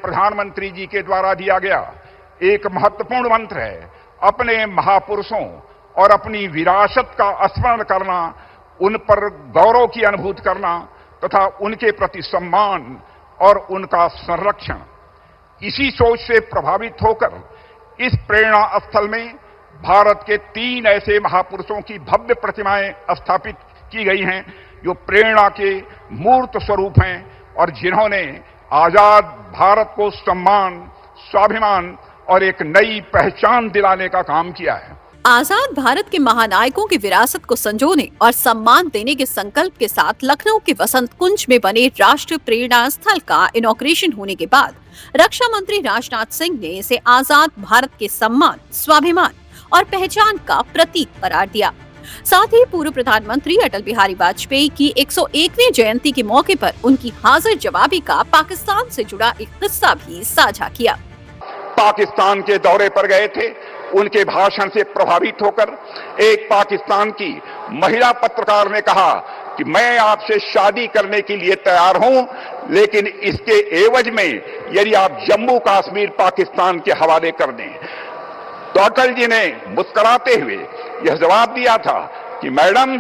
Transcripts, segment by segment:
प्रधानमंत्री जी के द्वारा दिया गया एक महत्वपूर्ण मंत्र है, अपने महापुरुषों और अपनी विरासत का स्मरण करना, उन पर गौरव की अनुभूति करना तथा उनके प्रति सम्मान और उनका संरक्षण। इसी सोच से प्रभावित होकर इस प्रेरणा स्थल में भारत के 3 ऐसे महापुरुषों की भव्य प्रतिमाएं स्थापित की गई हैं जो प्रेरणा के मूर्त स्वरूप हैं और जिन्होंने आजाद भारत को सम्मान, स्वाभिमान और एक नई पहचान दिलाने का काम किया है। आजाद भारत के महानायकों की विरासत को संजोने और सम्मान देने के संकल्प के साथ लखनऊ के वसंत कुंज में बने राष्ट्रीय प्रेरणा स्थल का इनॉग्रेशन होने के बाद रक्षा मंत्री राजनाथ सिंह ने इसे आजाद भारत के सम्मान, स्वाभिमान और पहचान का प्रतीक करार दिया। साथ ही पूर्व प्रधानमंत्री अटल बिहारी वाजपेयी की 101वीं जयंती के मौके पर उनकी हाजिर जवाबी का पाकिस्तान से जुड़ा एक किस्सा भी साझा किया। पाकिस्तान के दौरे पर गए थे, उनके भाषण से प्रभावित होकर एक पाकिस्तान की महिला पत्रकार ने कहा कि मैं आपसे शादी करने के लिए तैयार हूं, लेकिन इसके एवज में यदि आप जम्मू कश्मीर पाकिस्तान के हवाले कर दें। तो अटल जी ने मुस्कुराते हुए यह जवाब दिया था कि मैडम,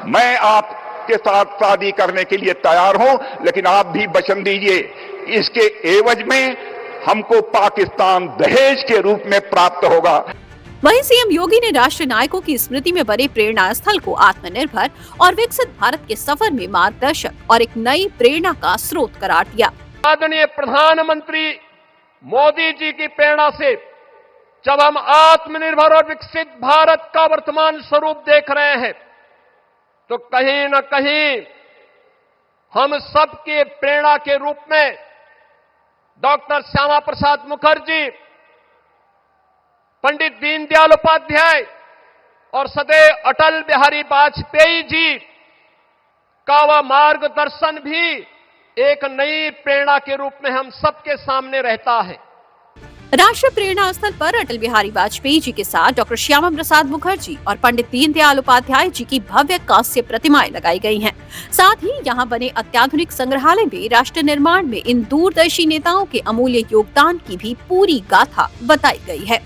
मैं आपके साथ शादी करने के लिए तैयार हूं, लेकिन आप भी वचन दीजिए, इसके एवज में हमको पाकिस्तान दहेज के रूप में प्राप्त होगा। वहीं सीएम योगी ने राष्ट्रीय नायकों की स्मृति में बने प्रेरणा स्थल को आत्मनिर्भर और विकसित भारत के सफर में मार्गदर्शक और एक नई प्रेरणा का स्रोत करार दिया। आदरणीय प्रधानमंत्री मोदी जी की प्रेरणा से जब हम आत्मनिर्भर और विकसित भारत का वर्तमान स्वरूप देख रहे हैं, तो कहीं न कहीं हम सबके प्रेरणा के रूप में डॉक्टर श्यामा प्रसाद मुखर्जी, पंडित दीनदयाल उपाध्याय और सदैव अटल बिहारी वाजपेयी जी का वह मार्गदर्शन भी एक नई प्रेरणा के रूप में हम सबके सामने रहता है। राष्ट्रीय प्रेरणा स्थल पर अटल बिहारी वाजपेयी जी के साथ डॉक्टर श्यामा प्रसाद मुखर्जी और पंडित दीनदयाल उपाध्याय जी की भव्य कांस्य प्रतिमाएं लगाई गई हैं। साथ ही यहां बने अत्याधुनिक संग्रहालय में राष्ट्र निर्माण में इन दूरदर्शी नेताओं के अमूल्य योगदान की भी पूरी गाथा बताई गई है।